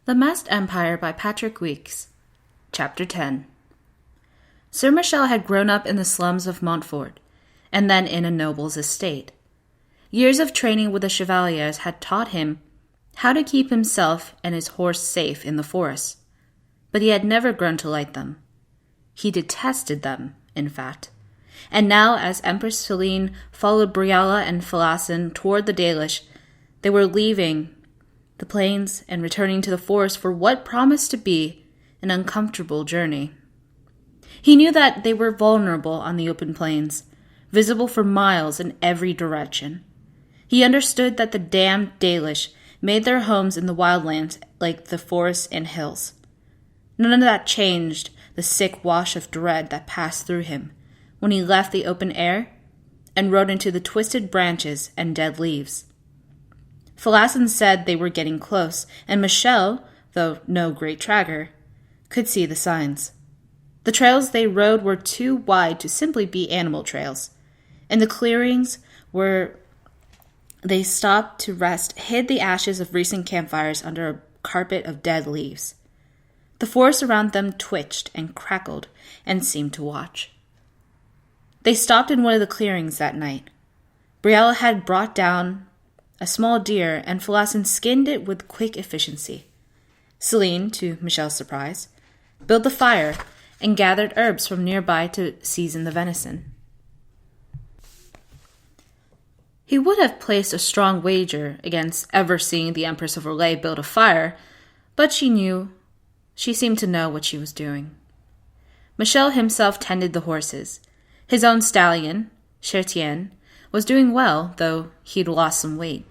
The Masked Empire by Patrick Weeks. Chapter 10. Sir Michel had grown up in the slums of Montfort, and then in a noble's estate. Years of training with the chevaliers had taught him how to keep himself and his horse safe in the forest, but he had never grown to like them. He detested them, in fact. And now, as Empress Celine followed Bala and Felasin toward the Dalish, they were leaving the plains and returning to the forest for what promised to be an uncomfortable journey. He knew that they were vulnerable on the open plains, visible for miles in every direction. He understood that the damned Dalish made their homes in the wildlands like the forests and hills. None of that changed the sick wash of dread that passed through him when he left the open air and rode into the twisted branches and dead leaves. Felasin said they were getting close, and Michel, though no great tracker, could see the signs. The trails they rode were too wide to simply be animal trails, and the clearings where they stopped to rest hid the ashes of recent campfires under a carpet of dead leaves. The forest around them twitched and crackled and seemed to watch. They stopped in one of the clearings that night. Briella had brought down a small deer, and Felasin skinned it with quick efficiency. Celine, to Michel's surprise, built the fire and gathered herbs from nearby to season the venison. He would have placed a strong wager against ever seeing the Empress of Orlais build a fire, but she seemed to know what she was doing. Michel himself tended the horses. His own stallion, Chertien, was doing well, though he'd lost some weight.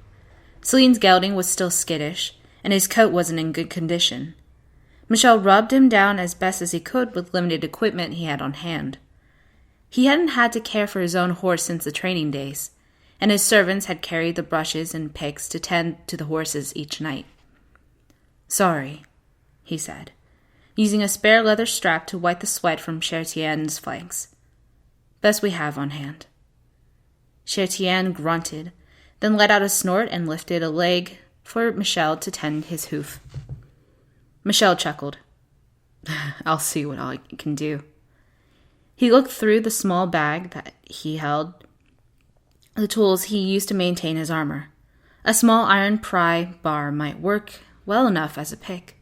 Celine's gelding was still skittish, and his coat wasn't in good condition. Michel rubbed him down as best as he could with limited equipment he had on hand. He hadn't had to care for his own horse since the training days, and his servants had carried the brushes and picks to tend to the horses each night. "Sorry," he said, using a spare leather strap to wipe the sweat from Chertien's flanks. "Best we have on hand." Chertien grunted, then let out a snort and lifted a leg for Michel to tend his hoof. Michel chuckled. "I'll see what I can do." He looked through the small bag that he held, the tools he used to maintain his armor. A small iron pry bar might work well enough as a pick.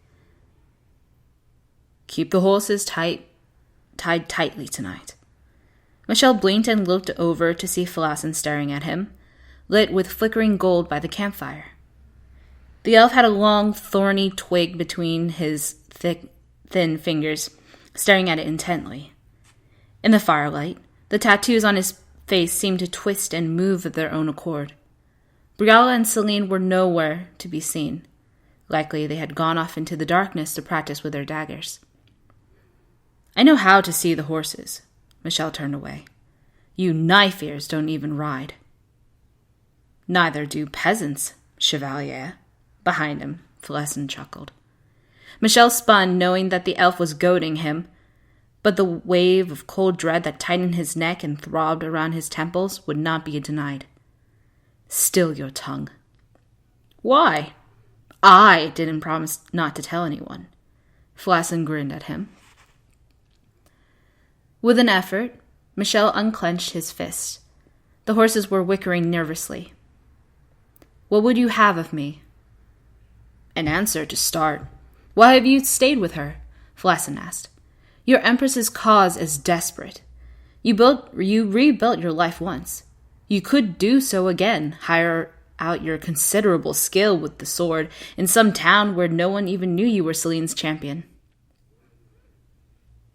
"Keep the horses tied tightly tonight." Michel blinked and looked over to see Felasin staring at him, lit with flickering gold by the campfire. The elf had a long, thorny twig between his thin fingers, staring at it intently. In the firelight, the tattoos on his face seemed to twist and move of their own accord. Briella and Celine were nowhere to be seen. Likely they had gone off into the darkness to practice with their daggers. "I know how to see the horses." Michel turned away. "You knife-ears don't even ride." "Neither do peasants, chevalier." Behind him, Felasin chuckled. Michel spun, knowing that the elf was goading him, but the wave of cold dread that tightened his neck and throbbed around his temples would not be denied. "Still your tongue." "Why?" "I didn't promise not to tell anyone." Felasin grinned at him. With an effort, Michel unclenched his fist. The horses were whickering nervously. "What would you have of me?" "An answer to start." "Why have you stayed with her?" Felasin asked. "Your Empress's cause is desperate. You rebuilt your life once. You could do so again, hire out your considerable skill with the sword in some town where no one even knew you were Celine's champion."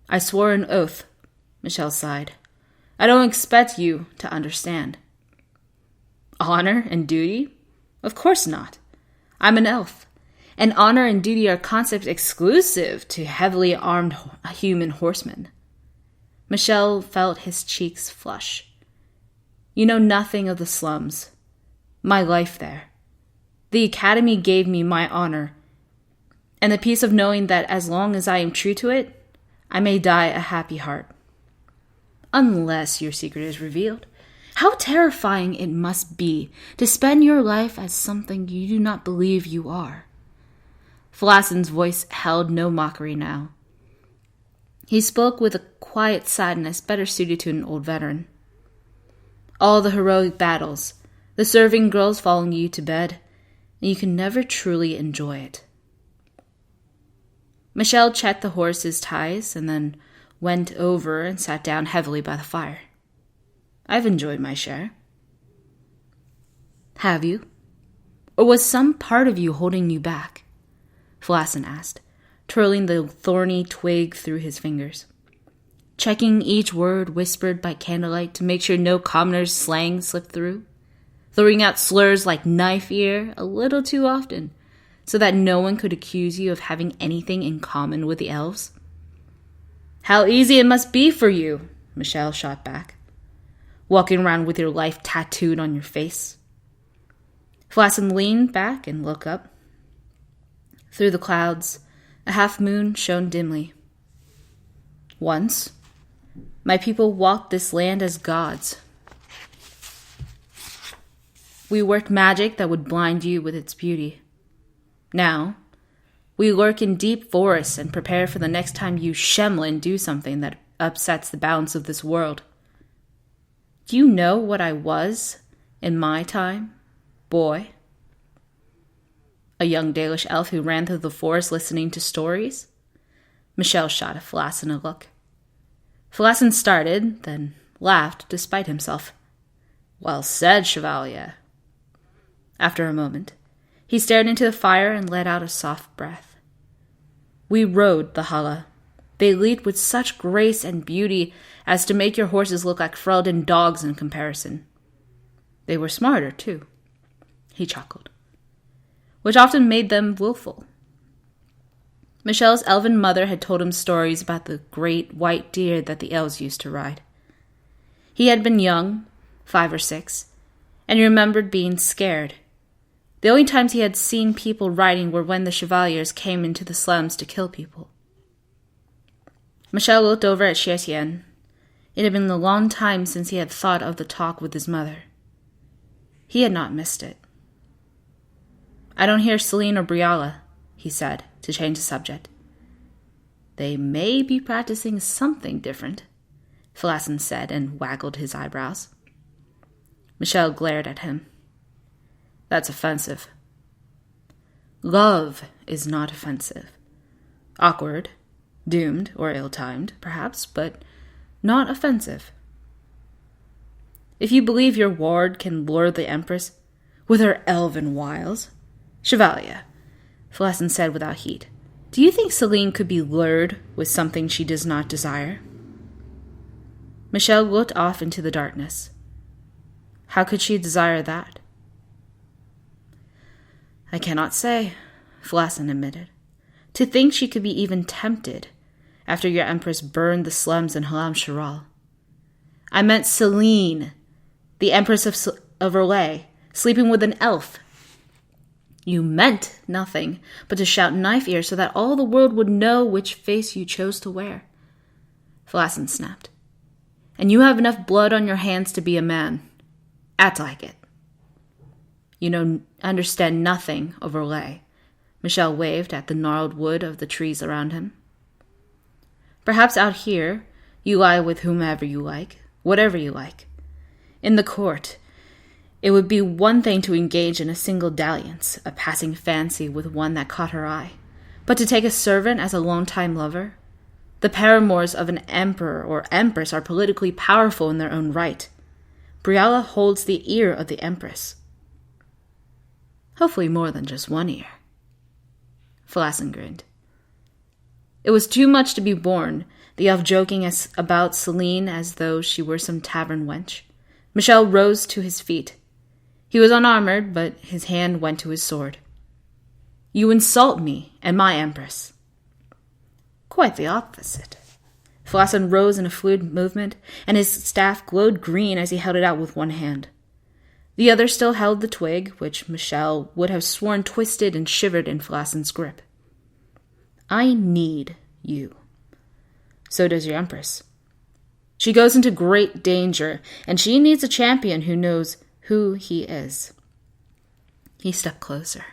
"I swore an oath," Michel sighed. "I don't expect you to understand." "Honor and duty? Of course not. I'm an elf, and honor and duty are concepts exclusive to heavily armed human horsemen." Michel felt his cheeks flush. "You know nothing of the slums. My life there. The academy gave me my honor, and the peace of knowing that as long as I am true to it, I may die a happy heart. Unless your secret is revealed. How terrifying it must be to spend your life as something you do not believe you are." Flassen's voice held no mockery now. He spoke with a quiet sadness better suited to an old veteran. All the heroic battles, the serving girls following you to bed, and you can never truly enjoy it. Michelle checked the horse's ties and then went over and sat down heavily by the fire. I've enjoyed my share. Have you? Or was some part of you holding you back? Flassen asked, twirling the thorny twig through his fingers. Checking each word whispered by candlelight to make sure no commoner's slang slipped through. Throwing out slurs like knife ear a little too often, so that no one could accuse you of having anything in common with the elves. How easy it must be for you, Michelle shot back. Walking around with your life tattooed on your face. Flassen leaned back and looked up. Through the clouds, a half-moon shone dimly. Once, my people walked this land as gods. We worked magic that would blind you with its beauty. Now, we lurk in deep forests and prepare for the next time you Shemlin do something that upsets the balance of this world. Do you know what I was in my time, boy? A young Dalish elf who ran through the forest listening to stories? Michelle shot at Flassen a look. Flassen started, then laughed despite himself. Well said, Chevalier. After a moment, he stared into the fire and let out a soft breath. We rode the Hala. They lead with such grace and beauty as to make your horses look like Freldin dogs in comparison. They were smarter, too. He chuckled. Which often made them willful. Michelle's elven mother had told him stories about the great white deer that the elves used to ride. He had been young, 5 or 6, and he remembered being scared. The only times he had seen people riding were when the chevaliers came into the slums to kill people. Michelle looked over at Xiexien. It had been a long time since he had thought of the talk with his mother. He had not missed it. I don't hear Celine or Briala, he said, to change the subject. They may be practicing something different, Flassen said and waggled his eyebrows. Michelle glared at him. That's offensive. Love is not offensive. Awkward, doomed, or ill-timed, perhaps, but not offensive. If you believe your ward can lure the Empress with her elven wiles, Chevalier, Flassen said without heat, do you think Celine could be lured with something she does not desire? Michelle looked off into the darkness. How could she desire that? I cannot say, Flassen admitted. To think she could be even tempted after your Empress burned the slums in Halam Sharal. I meant Celine, the Empress of Orlais, sleeping with an elf. You meant nothing but to shout knife ear so that all the world would know which face you chose to wear. Flassen snapped. And you have enough blood on your hands to be a man. Act like it. You understand nothing of Orlais. Michelle waved at the gnarled wood of the trees around him. Perhaps out here, you lie with whomever you like, whatever you like. In the court, it would be one thing to engage in a single dalliance, a passing fancy with one that caught her eye. But to take a servant as a long-time lover? The paramours of an emperor or empress are politically powerful in their own right. Briala holds the ear of the Empress. Hopefully more than just one ear. Flassen grinned. It was too much to be borne, the elf joking about Celine as though she were some tavern wench. Michelle rose to his feet. He was unarmored, but his hand went to his sword. You insult me and my Empress. Quite the opposite. Flassen rose in a fluid movement, and his staff glowed green as he held it out with one hand. The other still held the twig, which Michelle would have sworn twisted and shivered in Flassen's grip. I need you. So does your Empress. She goes into great danger, and she needs a champion who knows who he is. He stepped closer.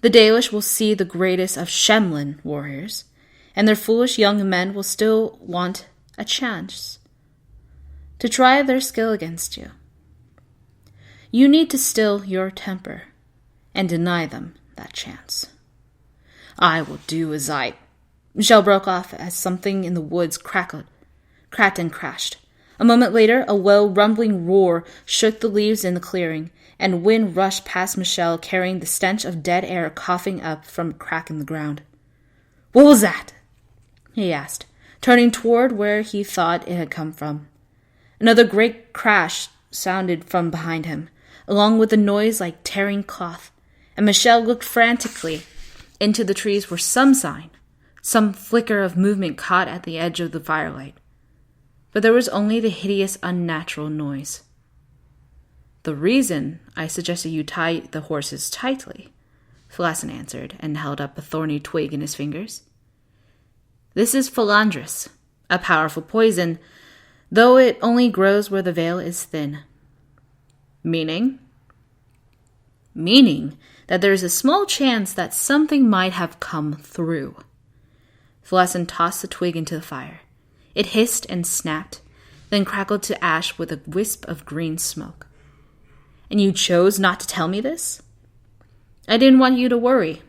The Dalish will see the greatest of Shemlin warriors, and their foolish young men will still want a chance to try their skill against you. You need to still your temper and deny them that chance. I will do as I... Michelle broke off as something in the woods cracked and crashed. A moment later, a low, rumbling roar shook the leaves in the clearing, and wind rushed past Michelle, carrying the stench of dead air coughing up from a crack in the ground. "What was that?" he asked, turning toward where he thought it had come from. Another great crash sounded from behind him, along with a noise like tearing cloth, and Michelle looked frantically into the trees for some sign, some flicker of movement caught at the edge of the firelight. But there was only the hideous, unnatural noise. "The reason I suggested you tie the horses tightly," Felassen answered, and held up a thorny twig in his fingers. "This is philandris, a powerful poison, though it only grows where the veil is thin." "Meaning?" "Meaning that there is a small chance that something might have come through." Felassen tossed the twig into the fire. It hissed and snapped, then crackled to ash with a wisp of green smoke. "And you chose not to tell me this?" "I didn't want you to worry.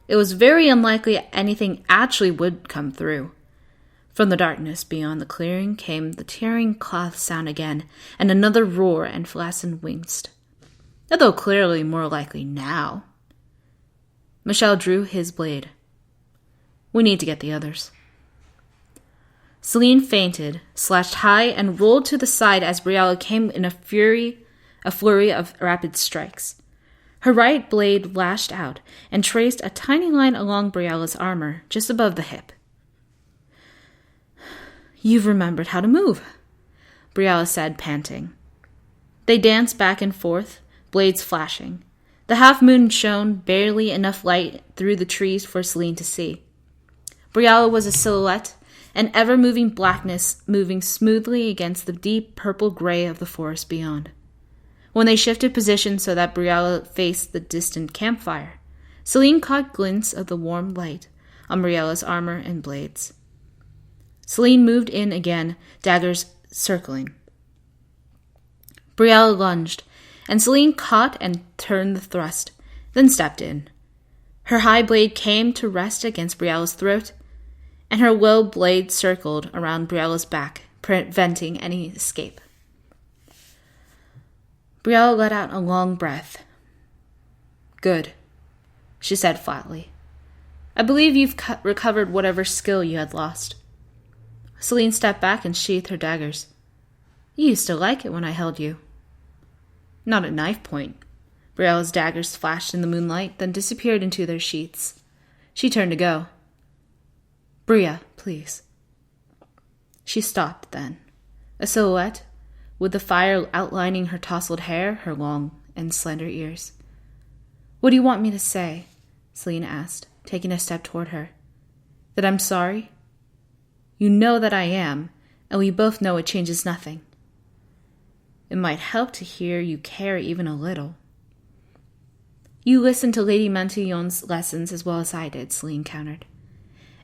It was very unlikely anything actually would come through." From the darkness beyond the clearing came the tearing cloth sound again, and another roar, and Felassen winced. Although clearly more likely now. Michelle drew his blade. "We need to get the others." Celine fainted, slashed high, and rolled to the side as Briella came in a flurry of rapid strikes. Her right blade lashed out and traced a tiny line along Briella's armor, just above the hip. "You've remembered how to move," Briella said, panting. They danced back and forth, blades flashing. The half-moon shone barely enough light through the trees for Celine to see. Briella was a silhouette, an ever-moving blackness moving smoothly against the deep purple-gray of the forest beyond. When they shifted position so that Briella faced the distant campfire, Celine caught glints of the warm light on Briella's armor and blades. Celine moved in again, daggers circling. Briella lunged, and Celine caught and turned the thrust, then stepped in. Her high blade came to rest against Briella's throat, and her low blade circled around Briella's back, preventing any escape. Briella let out a long breath. "Good," she said flatly. "I believe you've recovered whatever skill you had lost." Celine stepped back and sheathed her daggers. "You used to like it when I held you." "Not at knife point." Briella's daggers flashed in the moonlight, then disappeared into their sheaths. She turned to go. "Bria, please." She stopped then, a silhouette, with the fire outlining her tousled hair, her long and slender ears. "What do you want me to say?" Celine asked, taking a step toward her. "That I'm sorry?" "You know that I am, and we both know it changes nothing." "It might help to hear you care even a little." "You listened to Lady Mantillon's lessons as well as I did," Celine countered.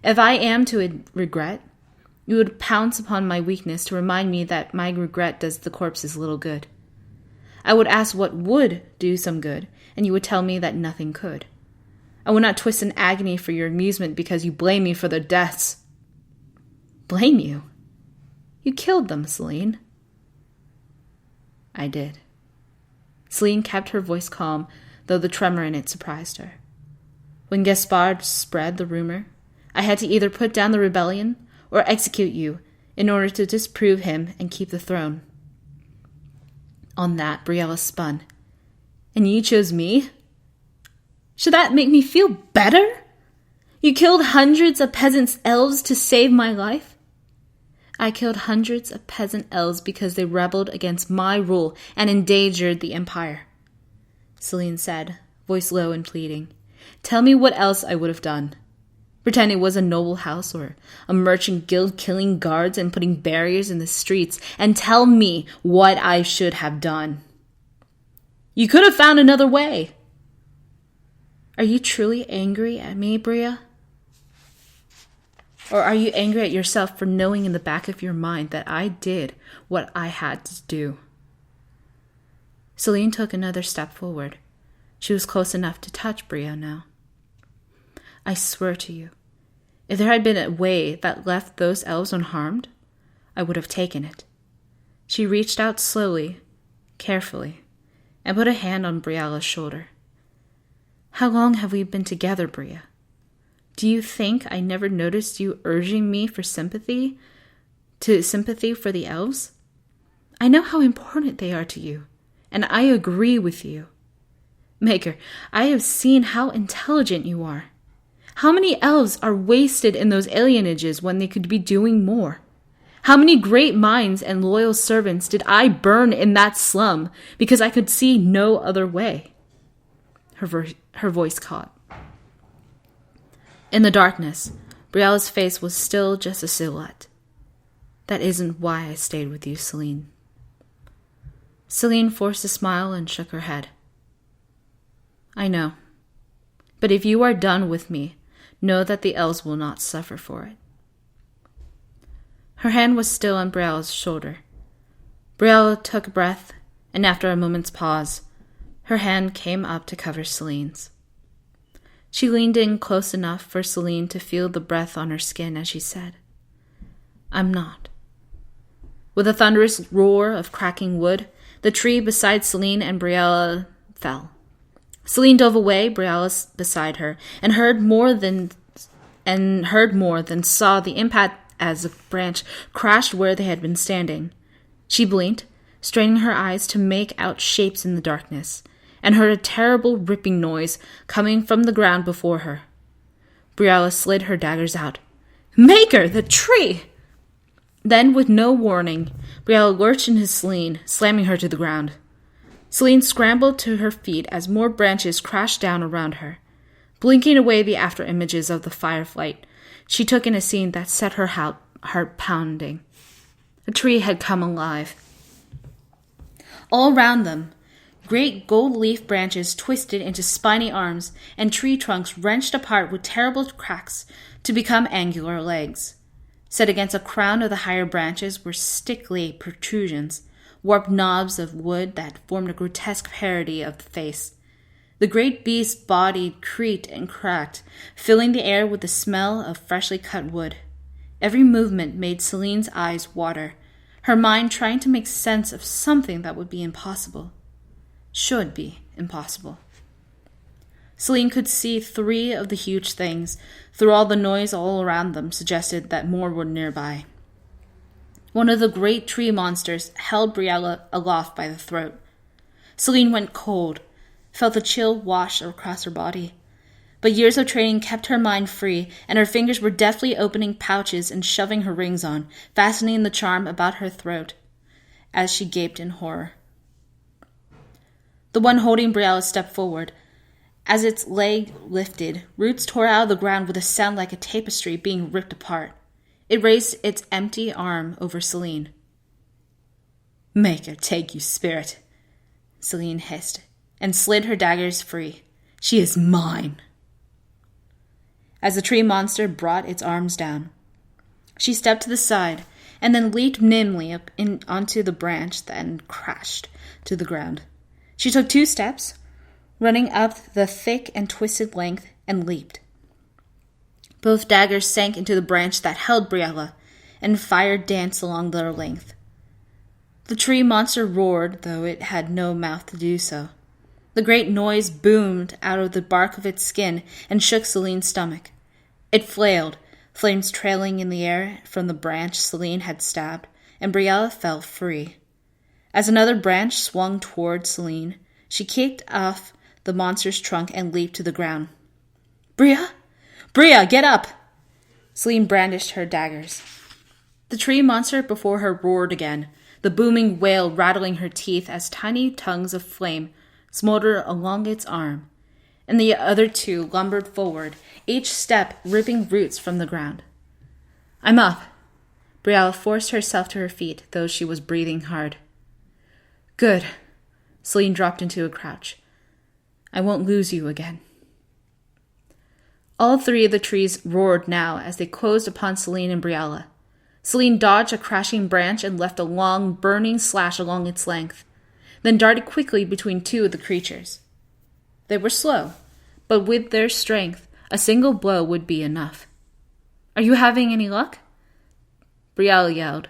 "If I am to regret, you would pounce upon my weakness to remind me that my regret does the corpses little good. I would ask what would do some good, and you would tell me that nothing could. I would not twist in agony for your amusement because you blame me for their deaths." "Blame you? You killed them, Celine." "I did." Celine kept her voice calm, though the tremor in it surprised her. "When Gaspard spread the rumor, I had to either put down the rebellion or execute you in order to disprove him and keep the throne." On that, Briella spun. "And you chose me? Should that make me feel better? You killed hundreds of peasant elves to save my life?" "I killed hundreds of peasant elves because they rebelled against my rule and endangered the empire," Celine said, voice low and pleading. "Tell me what else I would have done. Pretend it was a noble house or a merchant guild killing guards and putting barriers in the streets, and tell me what I should have done. You could have found another way." Are you truly angry at me, Bria? Or are you angry at yourself for knowing in the back of your mind that I did what I had to do? Celine took another step forward. She was close enough to touch Bria now. I swear to you, if there had been a way that left those elves unharmed, I would have taken it. She reached out slowly, carefully, and put a hand on Brialla's shoulder. How long have we been together, Bria? Do you think I never noticed you urging me for sympathy for the elves? I know how important they are to you, and I agree with you. Maker, I have seen how intelligent you are. How many elves are wasted in those alienages when they could be doing more? How many great minds and loyal servants did I burn in that slum because I could see no other way? Her voice caught. In the darkness, Brialla's face was still just a silhouette. That isn't why I stayed with you, Celine. Celine forced a smile and shook her head. I know. But if you are done with me, know that the elves will not suffer for it. Her hand was still on Brialla's shoulder. Brialla took a breath, and after a moment's pause, her hand came up to cover Celine's. She leaned in close enough for Celine to feel the breath on her skin as she said, I'm not. With a thunderous roar of cracking wood, the tree beside Celine and Brialla fell. Celine dove away, Brialla beside her, and heard more than saw the impact as a branch crashed where they had been standing. She blinked, straining her eyes to make out shapes in the darkness, and heard a terrible ripping noise coming from the ground before her. Brialla slid her daggers out. Maker, the tree! Then, with no warning, Brialla lurched into Celine, slamming her to the ground. Celine scrambled to her feet as more branches crashed down around her. Blinking away the after images of the fireflight, she took in a scene that set her heart pounding. The tree had come alive. All around them, great gold leaf branches twisted into spiny arms, and tree trunks wrenched apart with terrible cracks to become angular legs. Set against a crown of the higher branches were stickly protrusions, warped knobs of wood that formed a grotesque parody of the face. The great beast's body creaked and cracked, filling the air with the smell of freshly cut wood. Every movement made Celine's eyes water, her mind trying to make sense of something that would be impossible. Should be impossible. Celine could see 3 of the huge things, through all the noise all around them suggested that more were nearby. One of the great tree monsters held Brialla aloft by the throat. Celine went cold, felt a chill wash across her body. But years of training kept her mind free, and her fingers were deftly opening pouches and shoving her rings on, fastening the charm about her throat, as she gaped in horror. The one holding Brialla stepped forward. As its leg lifted, roots tore out of the ground with a sound like a tapestry being ripped apart. It raised its empty arm over Celine. Maker, take you, spirit, Celine hissed, and slid her daggers free. She is mine. As the tree monster brought its arms down, she stepped to the side and then leaped nimbly up onto the branch and crashed to the ground. She took 2 steps, running up the thick and twisted length, and leaped. Both daggers sank into the branch that held Brialla, and fire danced along their length. The tree monster roared, though it had no mouth to do so. The great noise boomed out of the bark of its skin and shook Celine's stomach. It flailed, flames trailing in the air from the branch Celine had stabbed, and Brialla fell free. As another branch swung toward Celine, she kicked off the monster's trunk and leaped to the ground. Bria! Bria, get up! Celine brandished her daggers. The tree monster before her roared again, the booming wail rattling her teeth as tiny tongues of flame smoldered along its arm, and the other 2 lumbered forward, each step ripping roots from the ground. I'm up. Brialla forced herself to her feet, though she was breathing hard. Good. Celine dropped into a crouch. I won't lose you again. All three of the trees roared now as they closed upon Celine and Briella. Celine dodged a crashing branch and left a long, burning slash along its length, then darted quickly between two of the creatures. They were slow, but with their strength, a single blow would be enough. "Are you having any luck?" Briella yelled.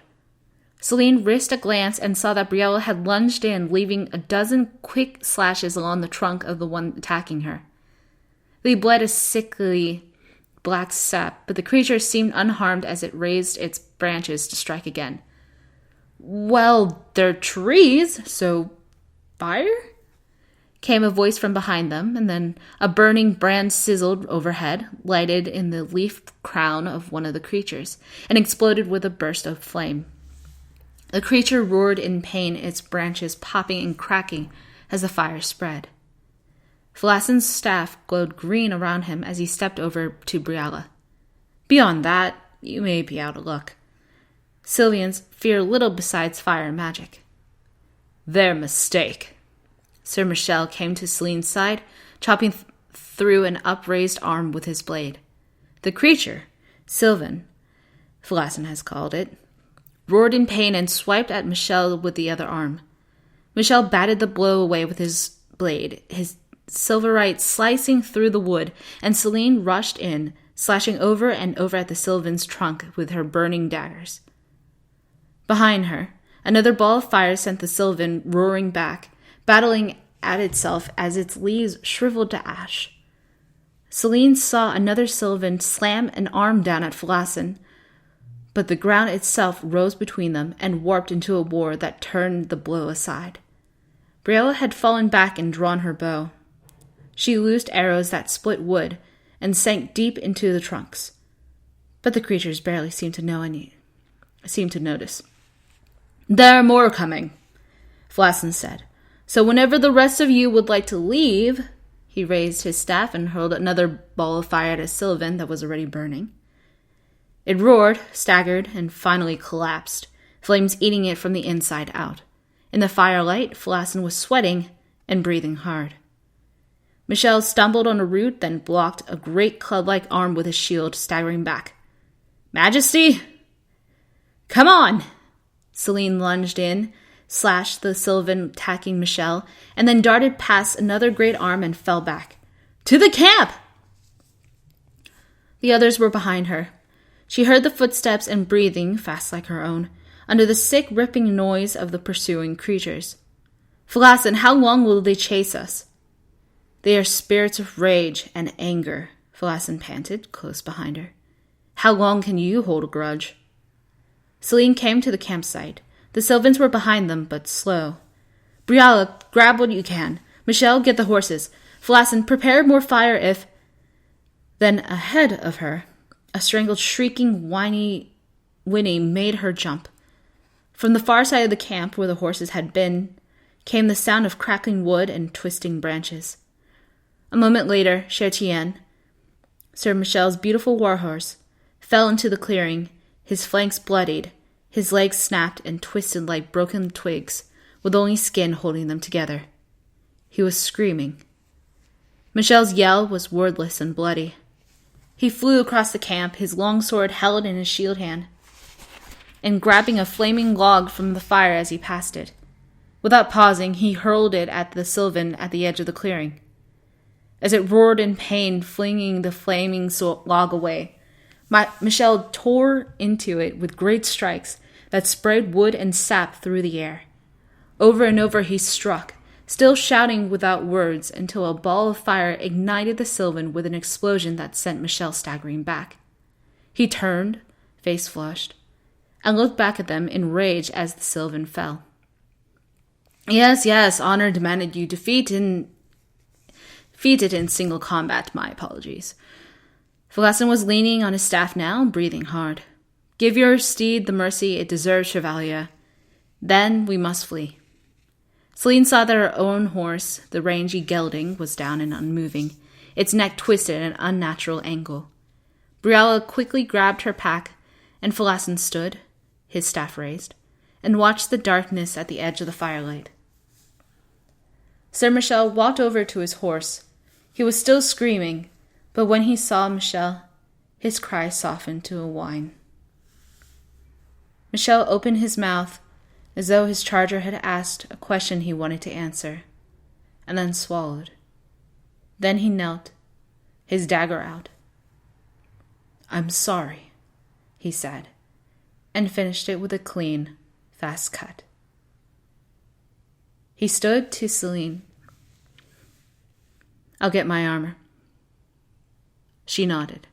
Celine risked a glance and saw that Briella had lunged in, leaving a dozen quick slashes along the trunk of the one attacking her. They bled a sickly black sap, but the creature seemed unharmed as it raised its branches to strike again. "Well, they're trees, so fire?" came a voice from behind them, and then a burning brand sizzled overhead, lighted in the leaf crown of one of the creatures, and exploded with a burst of flame. The creature roared in pain, its branches popping and cracking as the fire spread. Flassen's staff glowed green around him as he stepped over to Briella. "Beyond that, you may be out of luck. Sylvians fear little besides fire and magic." "Their mistake." Sir Michel came to Celine's side, chopping through an upraised arm with his blade. The creature, Sylvan, Flassen has called it, roared in pain and swiped at Michel with the other arm. Michel batted the blow away with his blade, his silverite slicing through the wood, and Celine rushed in, slashing over and over at the Sylvan's trunk with her burning daggers. Behind her, another ball of fire sent the Sylvan roaring back, battling at itself as its leaves shriveled to ash. Celine saw another Sylvan slam an arm down at Flassen, but the ground itself rose between them and warped into a war that turned the blow aside. Briella had fallen back and drawn her bow. She loosed arrows that split wood and sank deep into the trunks, but the creatures barely seemed to notice. "There are more coming," Flassen said. "So whenever the rest of you would like to leave," he raised his staff and hurled another ball of fire at a Sylvan that was already burning. It roared, staggered, and finally collapsed, flames eating it from the inside out. In the firelight, Flassen was sweating and breathing hard. Michel stumbled on a root, then blocked a great club-like arm with his shield, staggering back. "Majesty!" "Come on!" Celine lunged in, slashed the Sylvan attacking Michel, and then darted past another great arm and fell back. "To the camp!" The others were behind her. She heard the footsteps and breathing, fast like her own, under the sick, ripping noise of the pursuing creatures. "Flassen, how long will they chase us?" "They are spirits of rage and anger," Flassen panted, close behind her. "How long can you hold a grudge?" Celine came to the campsite. The Sylvans were behind them, but slow. "Briella, grab what you can. Michel, get the horses. Flassen, prepare more fire if—" Then ahead of her, a strangled, shrieking, whinny made her jump. From the far side of the camp, where the horses had been, came the sound of crackling wood and twisting branches. A moment later, Chertien, Sir Michel's beautiful warhorse, fell into the clearing, his flanks bloodied, his legs snapped and twisted like broken twigs, with only skin holding them together. He was screaming. Michel's yell was wordless and bloody. He flew across the camp, his long sword held in his shield hand, and grabbing a flaming log from the fire as he passed it. Without pausing, he hurled it at the Sylvan at the edge of the clearing. As it roared in pain, flinging the flaming log away, Michel tore into it with great strikes that sprayed wood and sap through the air. Over and over he struck, still shouting without words, until a ball of fire ignited the Sylvan with an explosion that sent Michel staggering back. He turned, face flushed, and looked back at them in rage as the Sylvan fell. Yes, honor demanded you defeat it in single combat, my apologies. Flassen was leaning on his staff now, breathing hard. Give your steed the mercy it deserves, Chevalier. Then we must flee. Celine saw that her own horse, the rangy gelding, was down and unmoving, its neck twisted at an unnatural angle. Briella quickly grabbed her pack, and Flassen stood, his staff raised, and watched the darkness at the edge of the firelight. Sir Michel walked over to his horse. He was still screaming, But when he saw Michel, his cry softened to a whine. Michel opened his mouth as though his charger had asked a question he wanted to answer, and then swallowed. Then he knelt, his dagger out. "I'm sorry," he said, and finished it with a clean, fast cut. He stood to Celine. "I'll get my armor." She nodded.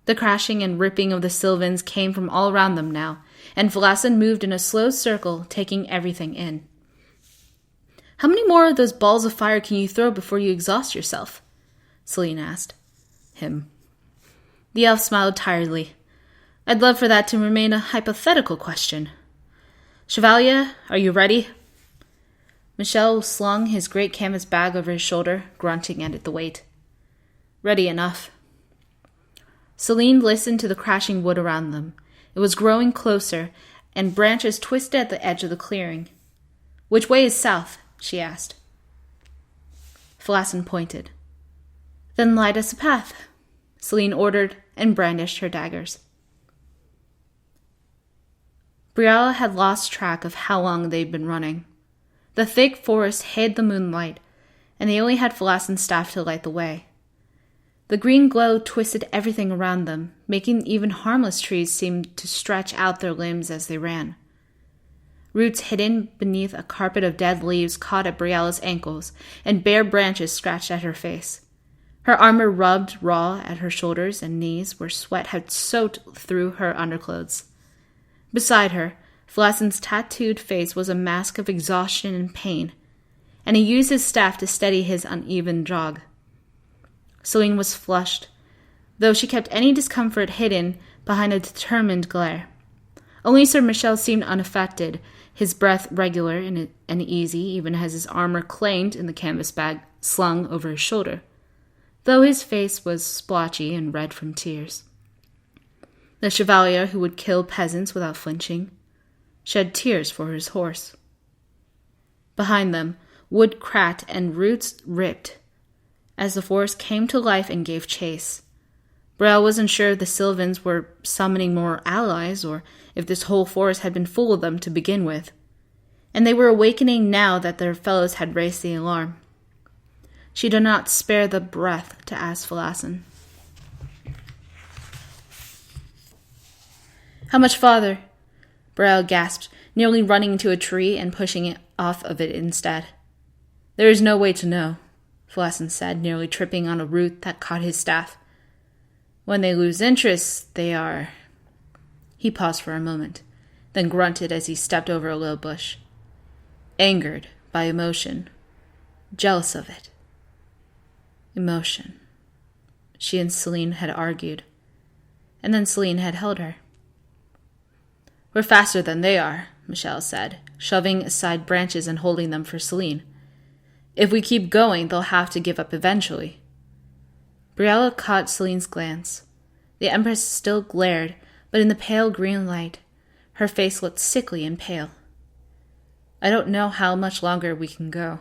The crashing and ripping of the Sylvans came from all around them now, and Vlasin moved in a slow circle, taking everything in. "How many more of those balls of fire can you throw before you exhaust yourself?" Celine asked him. The elf smiled tiredly. "I'd love for that to remain a hypothetical question. Chevalier, are you ready?" Michel slung his great canvas bag over his shoulder, grunting at the weight. "Ready enough." Celine listened to the crashing wood around them. It was growing closer, and branches twisted at the edge of the clearing. "Which way is south?" she asked. Vlasin pointed. "Then light us a path," Celine ordered, and brandished her daggers. Bioware had lost track of how long they'd been running. The thick forest hid the moonlight, and they only had Vlasin's staff to light the way. The green glow twisted everything around them, making even harmless trees seem to stretch out their limbs as they ran. Roots hidden beneath a carpet of dead leaves caught at Brielle's ankles, and bare branches scratched at her face. Her armor rubbed raw at her shoulders and knees, where sweat had soaked through her underclothes. Beside her, Vlasin's tattooed face was a mask of exhaustion and pain, and he used his staff to steady his uneven jog. Celine was flushed, though she kept any discomfort hidden behind a determined glare. Only Sir Michel seemed unaffected, his breath regular and easy, even as his armor clanged in the canvas bag slung over his shoulder, though his face was splotchy and red from tears. The Chevalier, who would kill peasants without flinching, shed tears for his horse. Behind them, wood cracked and roots ripped as the forest came to life and gave chase. Bioware wasn't sure if the Sylvans were summoning more allies or if this whole forest had been full of them to begin with, and they were awakening now that their fellows had raised the alarm. She did not spare the breath to ask Vlasin. "How much farther?" Bioware gasped, nearly running into a tree and pushing it off of it instead. "There is no way to know," Vlasin said, nearly tripping on a root that caught his staff. "When they lose interest, they are—" He paused for a moment, then grunted as he stepped over a low bush. "Angered by emotion. Jealous of it. Emotion." She and Celine had argued, and then Celine had held her. "We're faster than they are," Michel said, shoving aside branches and holding them for Celine. "If we keep going, they'll have to give up eventually." Bioware caught Celine's glance. The Empress still glared, but in the pale green light, her face looked sickly and pale. "I don't know how much longer we can go."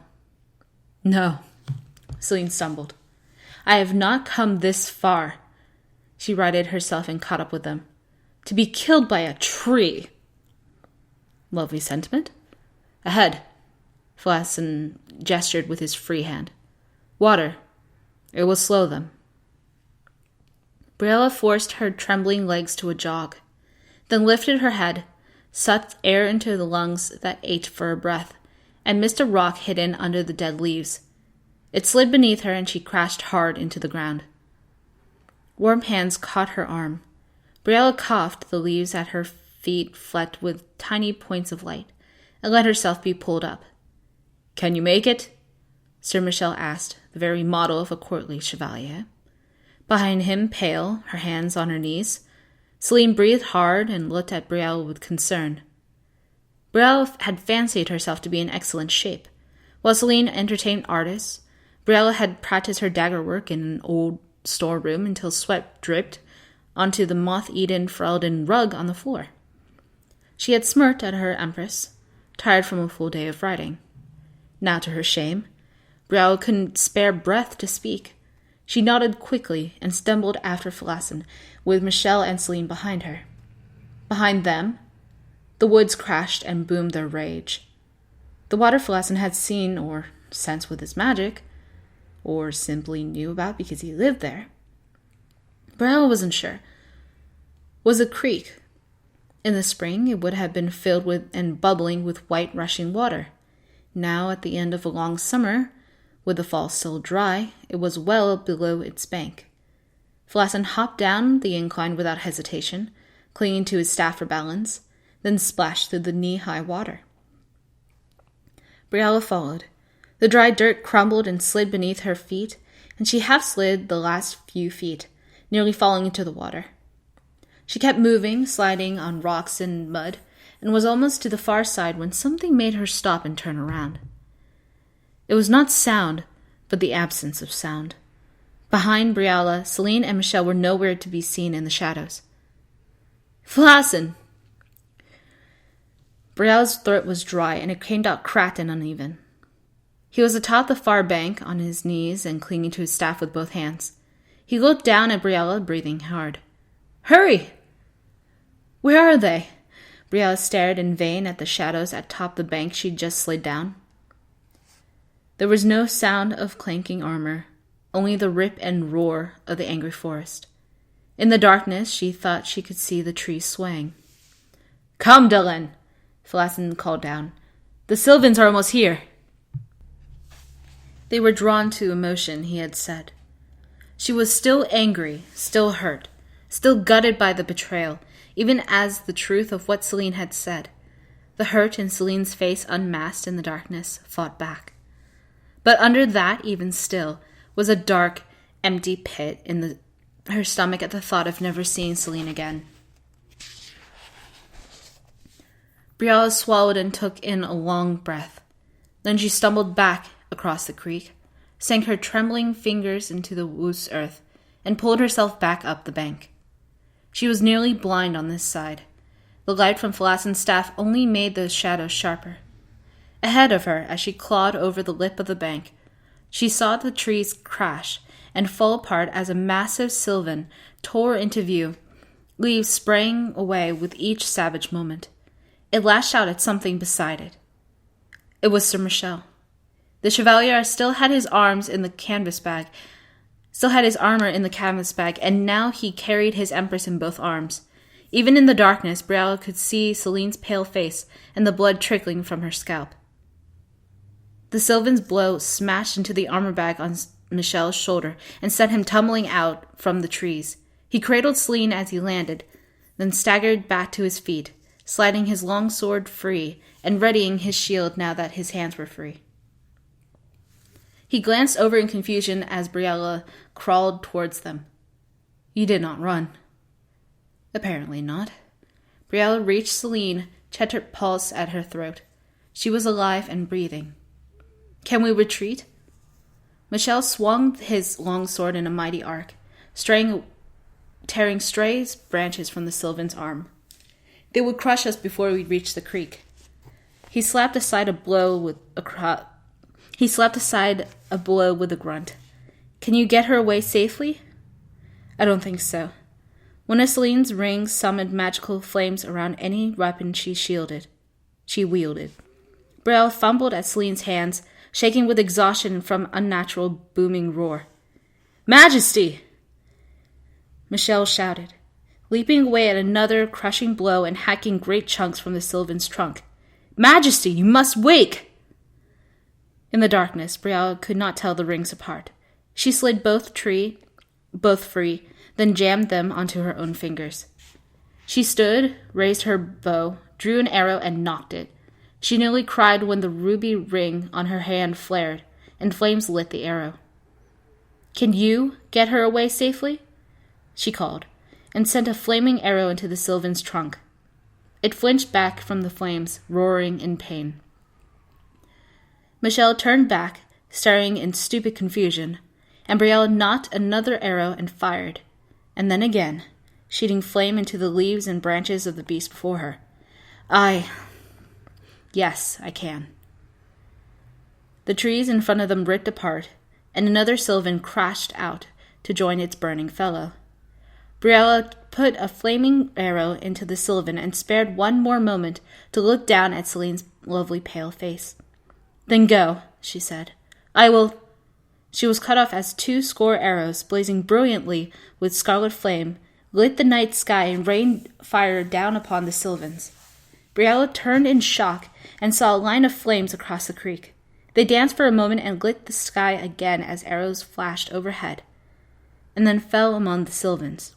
"No," Celine stumbled. "I have not come this far." She righted herself and caught up with them. "To be killed by a tree." "Lovely sentiment. Ahead." Vlasin gestured with his free hand. "Water. It will slow them." Bioware forced her trembling legs to a jog, then lifted her head, sucked air into the lungs that ached for a breath, and missed a rock hidden under the dead leaves. It slid beneath her, and she crashed hard into the ground. Warm hands caught her arm. Bioware coughed, the leaves at her feet flecked with tiny points of light, and let herself be pulled up. "Can you make it?" Sir Michel asked, the very model of a courtly chevalier. Behind him, pale, her hands on her knees, Celine breathed hard and looked at Bioware with concern. Bioware had fancied herself to be in excellent shape. While Celine entertained artists, Bioware had practiced her dagger work in an old storeroom until sweat dripped onto the moth-eaten Ferelden rug on the floor. She had smirked at her Empress, tired from a full day of riding. Now, to her shame, Bioware couldn't spare breath to speak. She nodded quickly and stumbled after Felassen, with Michelle and Celine behind her. Behind them, the woods crashed and boomed their rage. The water Felassen had seen or sensed with his magic, or simply knew about because he lived there, Bala wasn't sure, was a creek. In the spring, it would have been filled with and bubbling with white rushing water. Now, at the end of a long summer, with the fall still dry, it was well below its bank. Felassen hopped down the incline without hesitation, clinging to his staff for balance, then splashed through the knee-high water. Briella followed. The dry dirt crumbled and slid beneath her feet, and she half slid the last few feet, nearly falling into the water. She kept moving, sliding on rocks and mud, and was almost to the far side when something made her stop and turn around. It was not sound, but the absence of sound. Behind Briella, Celine and Michelle were nowhere to be seen in the shadows. Felassen! Briella's throat was dry, and it came out cracked and uneven. He was atop the far bank, on his knees and clinging to his staff with both hands. He looked down at Briella, breathing hard. Hurry! Where are they? Briella stared in vain at the shadows atop the bank she'd just slid down. There was no sound of clanking armor, only the rip and roar of the angry forest. In the darkness, she thought she could see the trees swaying. Come, Dylan! Felassen called down. The Sylvans are almost here. They were drawn to emotion, he had said. She was still angry, still hurt, still gutted by the betrayal, even as the truth of what Celine had said. The hurt in Celine's face, unmasked in the darkness, fought back. But under that, even still, was a dark, empty pit in her stomach at the thought of never seeing Celine again. Briella swallowed and took in a long breath. Then she stumbled back across the creek, sank her trembling fingers into the loose earth, and pulled herself back up the bank. She was nearly blind on this side. The light from Felassen's staff only made the shadows sharper. Ahead of her, as she clawed over the lip of the bank, she saw the trees crash and fall apart as a massive sylvan tore into view, leaves spraying away with each savage moment. It lashed out at something beside it. It was Sir Michel. The Chevalier still had his arms in the canvas bag, and now he carried his Empress in both arms. Even in the darkness, Briella could see Celine's pale face and the blood trickling from her scalp. The Sylvan's blow smashed into the armor bag on Michel's shoulder and sent him tumbling out from the trees. He cradled Celine as he landed, then staggered back to his feet, sliding his long sword free and readying his shield now that his hands were free. He glanced over in confusion as Briella crawled towards them. You did not run. Apparently not. Briella reached Celine, checked her pulse at her throat. She was alive and breathing. Can we retreat? Michel swung his long sword in a mighty arc, tearing stray branches from the Sylvan's arm. They would crush us before we reached the creek. He slapped aside a blow with a grunt. Can you get her away safely? I don't think so. One of Celine's rings summoned magical flames around any weapon she wielded. Brielle fumbled at Celine's hands, shaking with exhaustion from unnatural booming roar. Majesty! Michel shouted, leaping away at another crushing blow and hacking great chunks from the Sylvan's trunk. Majesty, you must wake! In the darkness, Brielle could not tell the rings apart. She slid both free, then jammed them onto her own fingers. She stood, raised her bow, drew an arrow, and nocked it. She nearly cried when the ruby ring on her hand flared, and flames lit the arrow. Can you get her away safely? She called, and sent a flaming arrow into the Sylvan's trunk. It flinched back from the flames, roaring in pain. Michel turned back, staring in stupid confusion, and Brielle knocked another arrow and fired, and then again, shooting flame into the leaves and branches of the beast before her. Yes, I can. The trees in front of them ripped apart, and another Sylvan crashed out, to join its burning fellow. Briella put a flaming arrow into the Sylvan and spared one more moment to look down at Celine's lovely pale face. "Then go," she said. "I will—" She was cut off as 200 arrows, blazing brilliantly with scarlet flame, lit the night sky and rained fire down upon the Sylvans. Briella turned in shock and saw a line of flames across the creek. They danced for a moment and lit the sky again as arrows flashed overhead, and then fell among the Sylvans.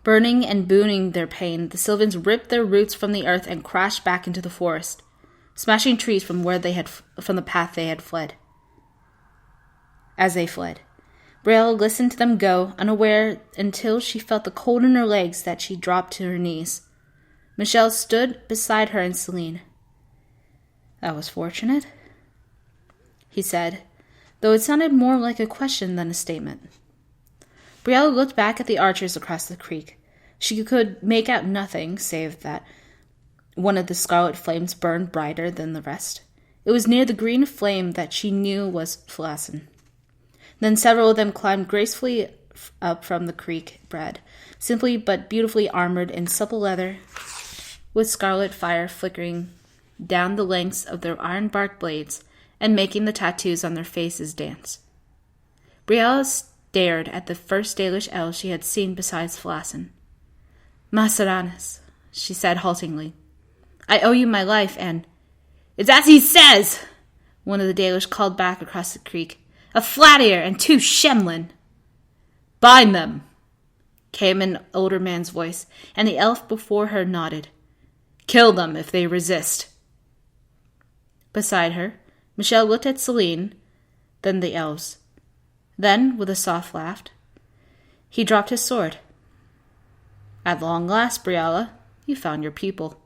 Burning and booning their pain, the Sylvans ripped their roots from the earth and crashed back into the forest, smashing trees from the path they had fled. As they fled, Briella listened to them go, unaware until she felt the cold in her legs that she dropped to her knees. Michelle stood beside her and Celine. "That was fortunate," he said, though it sounded more like a question than a statement. Briella looked back at the archers across the creek. She could make out nothing save that one of the scarlet flames burned brighter than the rest. It was near the green flame that she knew was Flasson. Then several of them climbed gracefully up from the creek bed, simply but beautifully armored in supple leather, with scarlet fire flickering down the lengths of their iron-bark blades and making the tattoos on their faces dance. Briella stared at the first Dalish elf she had seen besides Flasson. "Masaranis," she said haltingly. "I owe you my life, and—" "It's as he says!" one of the Dalish called back across the creek. "A flat ear and 2 Shemlin!" "Bind them!" came an older man's voice, and the elf before her nodded. "Kill them if they resist." Beside her, Michelle looked at Celine, then the elves. Then, with a soft laugh, he dropped his sword. "At long last, Briella, you found your people."